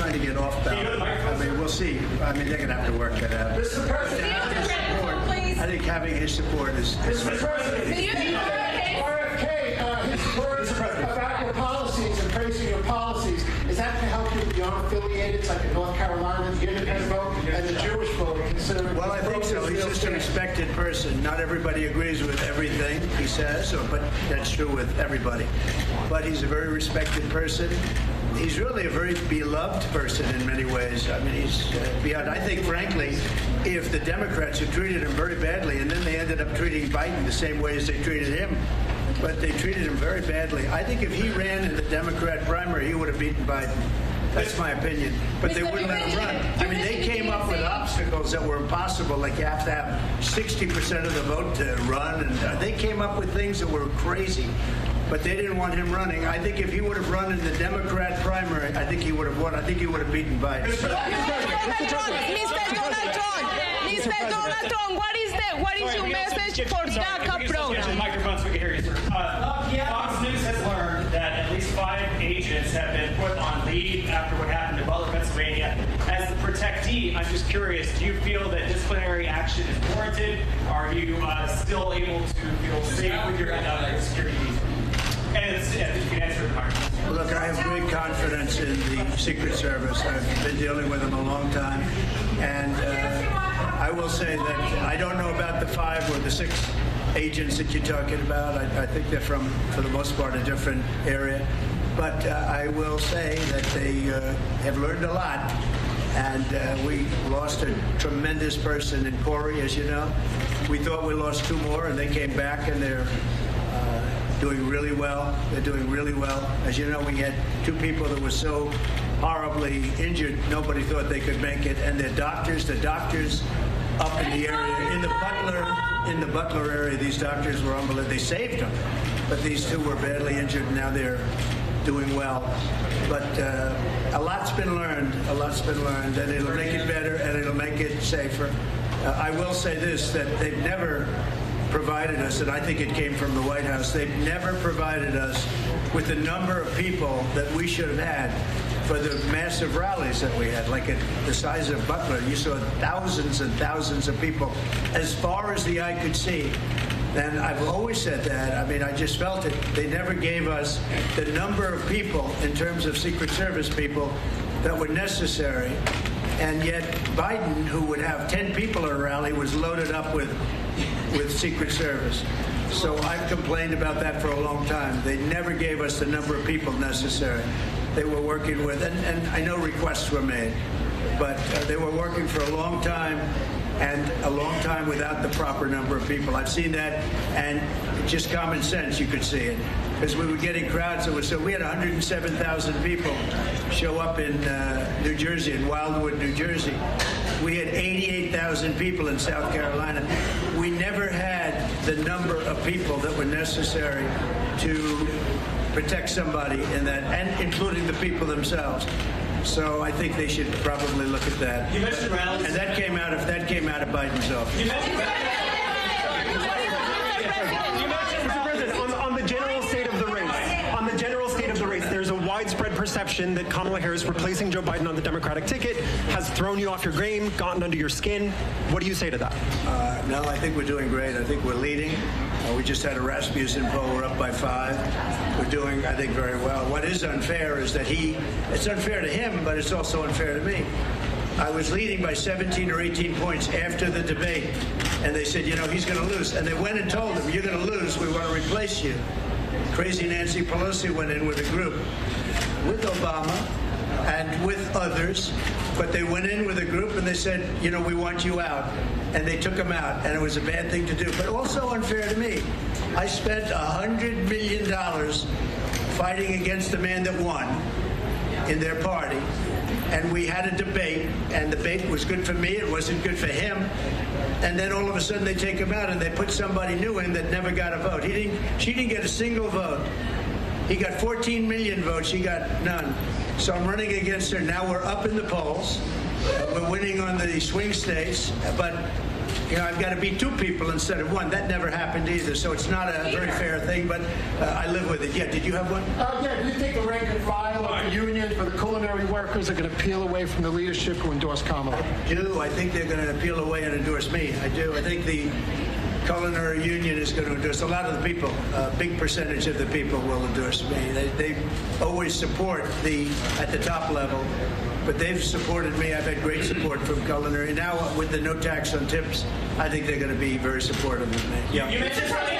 trying to get off ballot. I mean, we'll see. I mean, they're going to have to work that out. Mr. President, I think having his support is... Mr. President, RFK, his words about your policies and praising your policies, is that to help you with the unaffiliated, like in North Carolina, the independent vote, and the Jewish vote, considering... Well, I think so. He's just a respected person. Not everybody agrees with everything he says, but that's true with everybody. But he's a very respected person. He's really a very beloved person in many ways. I mean, he's beyond. I think, frankly, if the Democrats had treated him very badly, and then they ended up treating Biden the same way as they treated him, but they treated him very badly. I think if he ran in the Democrat primary, he would have beaten Biden. That's my opinion. But they wouldn't let him run. I mean, they came up with obstacles that were impossible, like you have to have 60% of the vote to run, and they came up with things that were crazy. But they didn't want him running. I think if he would have run in the Democrat primary, I think he would have won. I think he would have beaten Biden. Mr. Donald Trump, what is your message for DACA program? Microphone so we can hear you, sir. Fox News has learned that at least 5 agents have been put on leave after what happened in Butler, Pennsylvania. As the protectee, I'm just curious, do you feel that disciplinary action is warranted? Are you still able to feel safe with your security needs? And you can answer the question. Look, I have great confidence in the Secret Service. I've been dealing with them a long time. And I will say that I don't know about the 5 or the 6 agents that you're talking about. I think they're from, for the most part, a different area. But I will say that they have learned a lot. And we lost a tremendous person in Corey, as you know. We thought we lost 2 more, and they came back, and they're doing really well. They're doing really well. As you know, we had 2 people that were so horribly injured, nobody thought they could make it. And the doctors up in the area, in the Butler area, these doctors were unbelievable. They saved them. But these 2 were badly injured, and now they're doing well. But a lot's been learned, and it'll make it better, and it'll make it safer. I will say this, that they've never provided us, and I think it came from the White House, they've never provided us with the number of people that we should have had for the massive rallies that we had. Like at the size of Butler, you saw thousands and thousands of people as far as the eye could see. And I've always said that. I mean, I just felt it. They never gave us the number of people in terms of Secret Service people that were necessary. And yet Biden, who would have 10 people at a rally, was loaded up with Secret Service. So I've complained about that for a long time. They never gave us the number of people necessary. They were working with, and I know requests were made, but they were working for a long time, and a long time without the proper number of people. I've seen that, and just common sense, you could see it. Because we were getting crowds that were so, we had 107,000 people show up in New Jersey, in Wildwood, New Jersey. We had 88,000 people in South Carolina. We never had the number of people that were necessary to protect somebody in that, and including the people themselves. So I think they should probably look at that. You mentioned rallies. And that came out of Biden's office. You mentioned Mr. President, on the general state of the race, there's a widespread perception that Kamala Harris replacing Joe Biden on the Democratic ticket has thrown you off your game, gotten under your skin. What do you say to that? No, I think we're doing great. I think we're leading. We just had a Rasmussen poll. We're up by 5. We're doing, I think, very well. What is unfair is that it's unfair to him, but it's also unfair to me. I was leading by 17 or 18 points after the debate, and they said, he's going to lose. And they went and told him, you're going to lose. We want to replace you. Crazy Nancy Pelosi went in with a group with Obama and with others, but they went in with a group and they said, we want you out. And they took him out, and it was a bad thing to do, but also unfair to me. I spent $100 million fighting against the man that won in their party, and we had a debate, and the debate was good for me, it wasn't good for him, and then all of a sudden they take him out and they put somebody new in that never got a vote. She didn't get a single vote. He got 14 million votes, she got none. So I'm running against her. Now we're up in the polls. We're winning on the swing states, but I've got to beat 2 people instead of 1. That never happened either, so it's not a very fair thing, but I live with it. Yeah, did you have one? Yeah, do you think the rank and file of the union for the culinary workers are going to peel away from the leadership who endorse Kamala? I think they're going to peel away and endorse me. I do. I think the culinary union is going to endorse a lot of the people. A big percentage of the people will endorse me. They always support at the top level, but they've supported me. I've had great support from culinary. Now with the no tax on tips, I think they're going to be very supportive of me. Yeah. You mentioned something.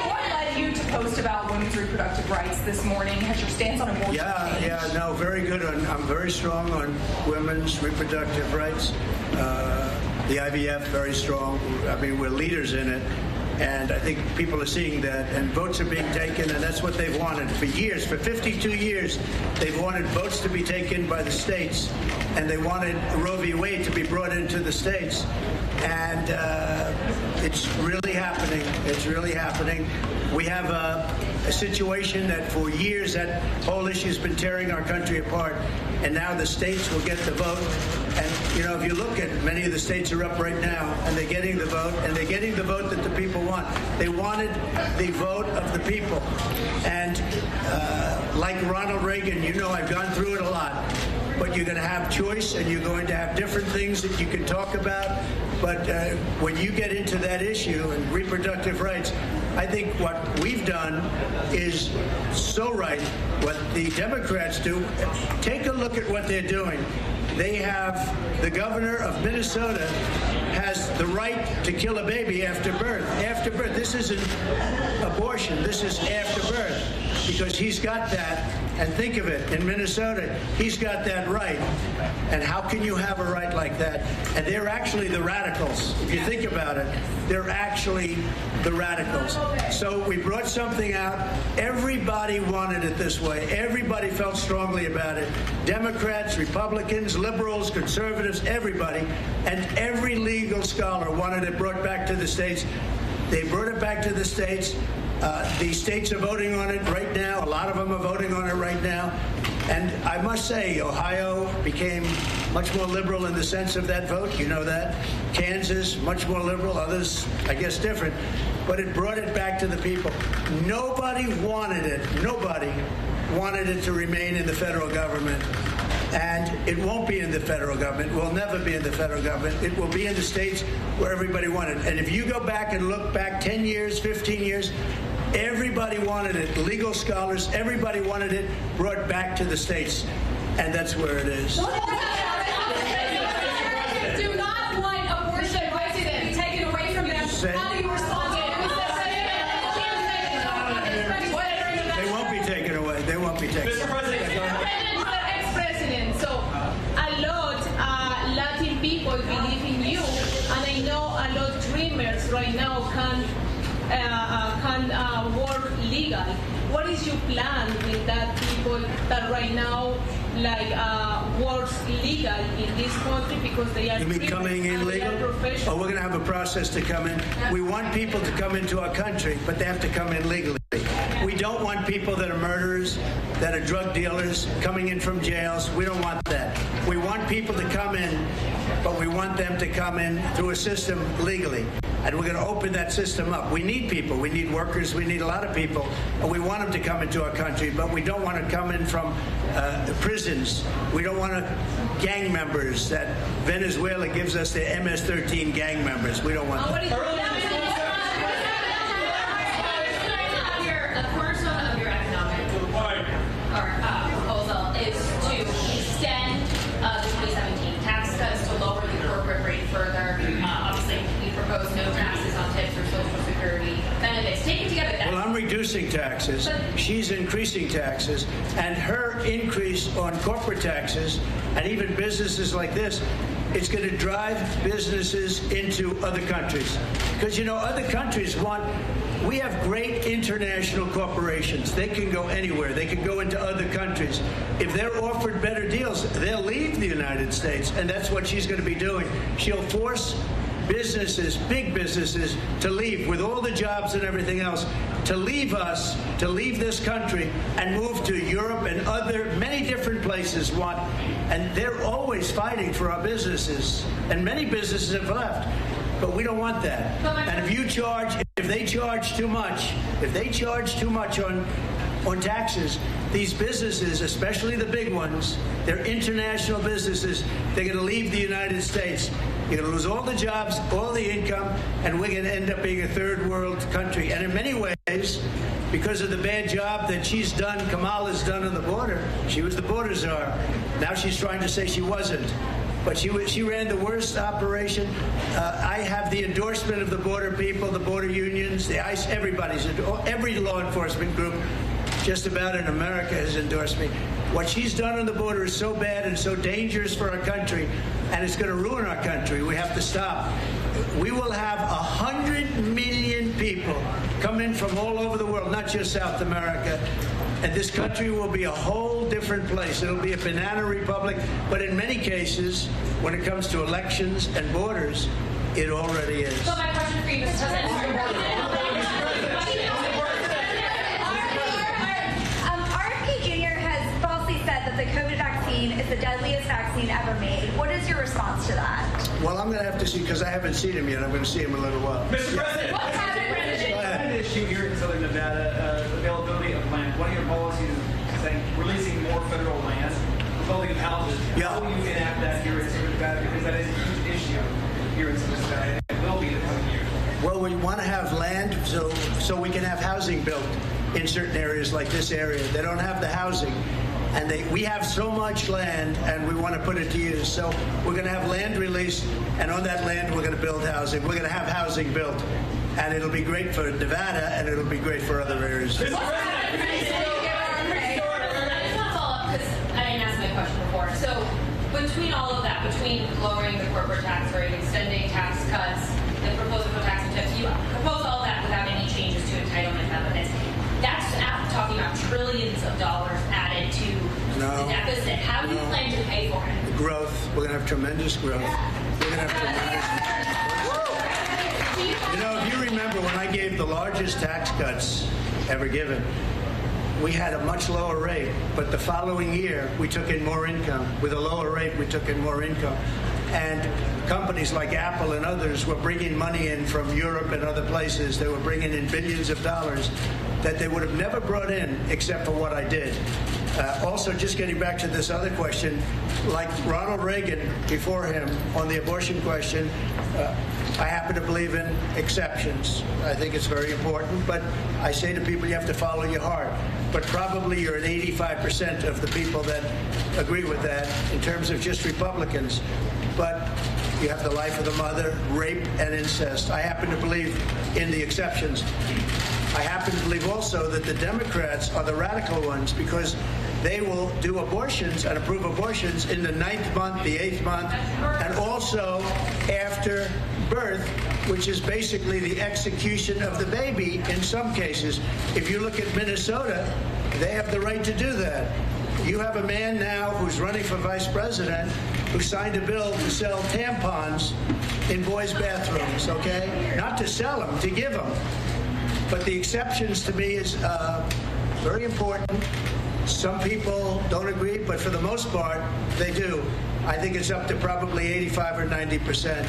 What led you to post about women's reproductive rights this morning? Has your stance on abortion changed? No, very good. I'm very strong on women's reproductive rights. The IVF, very strong. I mean, we're leaders in it. And I think people are seeing that, and votes are being taken, and that's what they've wanted for years. For 52 years, they've wanted votes to be taken by the states, and they wanted Roe v. Wade to be brought into the states. And it's really happening. It's really happening. We have a situation that for years that whole issue has been tearing our country apart, and now the states will get the vote. And, if you look at many of the states are up right now, and they're getting the vote, and they're getting the vote that the people want. They wanted the vote of the people. And like Ronald Reagan, I've gone through it a lot. But you're going to have choice, and you're going to have different things that you can talk about. But when you get into that issue and reproductive rights, I think what we've done is so right. What the Democrats do, take a look at what they're doing. They have the governor of Minnesota has the right to kill a baby after birth. After birth. This isn't abortion. This is after birth. Because he's got that. And think of it, in Minnesota, he's got that right. And how can you have a right like that? And they're actually the radicals. If you think about it, they're actually the radicals. So we brought something out. Everybody wanted it this way. Everybody felt strongly about it. Democrats, Republicans, liberals, conservatives, everybody. And every legal scholar wanted it brought back to the states. They brought it back to the states. The states are voting on it right now. A lot of them are voting on it right now. And I must say, Ohio became much more liberal in the sense of that vote. You know that. Kansas, much more liberal. Others, I guess, different. But it brought it back to the people. Nobody wanted it. Nobody wanted it to remain in the federal government. And it won't be in the federal government. It will never be in the federal government. It will be in the states where everybody wanted it. And if you go back and look back 10 years, 15 years, everybody wanted it. Legal scholars, everybody wanted it brought back to the states. And that's where it is. Do not want abortion rights to be taken away from them. How do you respond to it? They won't be taken away. They won't be taken away. Mr. President, Ex-president, so a lot Latin people believe in you, and I know a lot of dreamers right now can work legal. What is your plan with that people that right now works legal in this country because they are You mean coming in legal? Oh, we're going to have a process to come in. We want people to come into our country, but they have to come in legally. We don't want people that are murderers, that are drug dealers, coming in from jails. We don't want that. We want people to come in, but we want them to come in through a system legally. And we're going to open that system up. We need people. We need workers. We need a lot of people. And we want them to come into our country, but we don't want to come in from prisons. We don't want gang members that Venezuela gives us the MS-13 gang members. We don't want that. The cornerstone of your economic proposal is to extend the 2017 tax cuts to lower the corporate rate further. Obviously, we propose no taxes on tips or Social Security benefits. Taken together, Well, I'm reducing taxes. She's increasing taxes. And her increase on corporate taxes and even businesses like this, it's going to drive businesses into other countries. Because, other countries we have great international corporations. They can go anywhere. They can go into other countries. If they're offered better deals, they'll leave the United States. And that's what she's going to be doing. She'll force businesses, big businesses, to leave with all the jobs and everything else, to leave us, to leave this country and move to Europe and many different places and they're always fighting for our businesses. And many businesses have left. But we don't want that. And if they charge too much on taxes, these businesses, especially the big ones, they're international businesses, they're going to leave the United States. You're going to lose all the jobs, all the income, and we're going to end up being a third world country. And in many ways, because of the bad job that Kamala's done on the border, she was the border czar. Now she's trying to say she wasn't. But she ran the worst operation. I have the endorsement of the border people, the border unions, the ICE, every law enforcement group just about in America has endorsed me. What she's done on the border is so bad and so dangerous for our country, and it's going to ruin our country. We have to stop. We will have 100 million people come in from all over the world, not just South America, and this country will be a whole different place. It'll be a banana republic, but in many cases, when it comes to elections and borders, it already is. So my question for you, Mr. President. RFK Jr. has falsely said that the COVID vaccine is the deadliest vaccine ever made. What is your response to that? Well, I'm going to have to see, because I haven't seen him yet. I'm going to see him in a little while. Mr. President, What's happening, President? An issue here in Southern Nevada, availability of land. One of your policies is saying releasing more federal land for building of houses. Yeah. How will you enact that here in Southern Nevada? Because that is a huge issue here in Southern Nevada, and it will be in the coming years. Well, we want to have land so we can have housing built in certain areas like this area. They don't have the housing. And we have so much land, and we want to put it to use. So we're going to have land released, and on that land, we're going to build housing. We're going to have housing built, and it'll be great for Nevada, and it'll be great for other areas. I just want to follow up because I didn't ask my question before. So between all of that, between lowering the corporate tax rate, extending tax cuts, and proposing for tax incentives, you propose all that without any changes to entitlement benefits. That's talking about trillions of dollars added to the deficit. How do you plan to pay for it? Growth. We're going to have tremendous growth. We're going to have tremendous. You know, if you remember when I gave the largest tax cuts ever given, we had a much lower rate, but the following year we took in more income. With a lower rate, we took in more income. And companies like Apple and others were bringing money in from Europe and other places. They were bringing in billions of dollars that they would have never brought in except for what I did. Also, just getting back to this other question, like Ronald Reagan before him on the abortion question, I happen to believe in exceptions. I think it's very important, but I say to people you have to follow your heart. But probably you're at 85% of the people that agree with that in terms of just Republicans. But you have the life of the mother, rape, and incest. I happen to believe in the exceptions. I happen to believe also that the Democrats are the radical ones because they will do abortions and approve abortions in the 9th month, the 8th month, and also after birth, which is basically the execution of the baby in some cases. If you look at Minnesota, they have the right to do that. You have a man now who's running for vice president who signed a bill to sell tampons in boys' bathrooms, okay? Not to sell them, to give them. But the exceptions to me is very important. Some people don't agree, but for the most part, they do. I think it's up to probably 85 or 90%.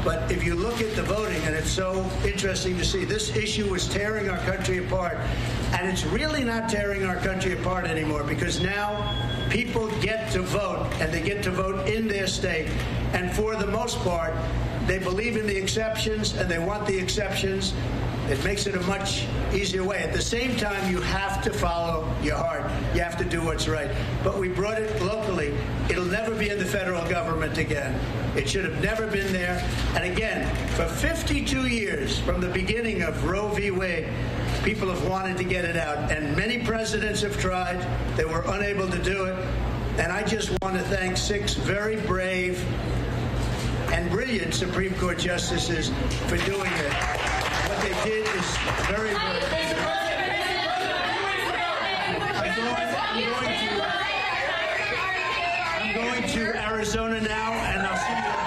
But if you look at the voting, and it's so interesting to see, this issue was tearing our country apart. And it's really not tearing our country apart anymore because now people get to vote, and they get to vote in their state. And for the most part, they believe in the exceptions, and they want the exceptions. It makes it a much easier way. At the same time, you have to follow your heart. You have to do what's right. But we brought it locally. It'll never be in the federal government again. It should have never been there. And again, for 52 years, from the beginning of Roe v. Wade, people have wanted to get it out. And many presidents have tried. They were unable to do it. And I just want to thank 6 very brave and brilliant Supreme Court justices for doing it. What they did is very good. I'm going to Arizona now, and I'll see you.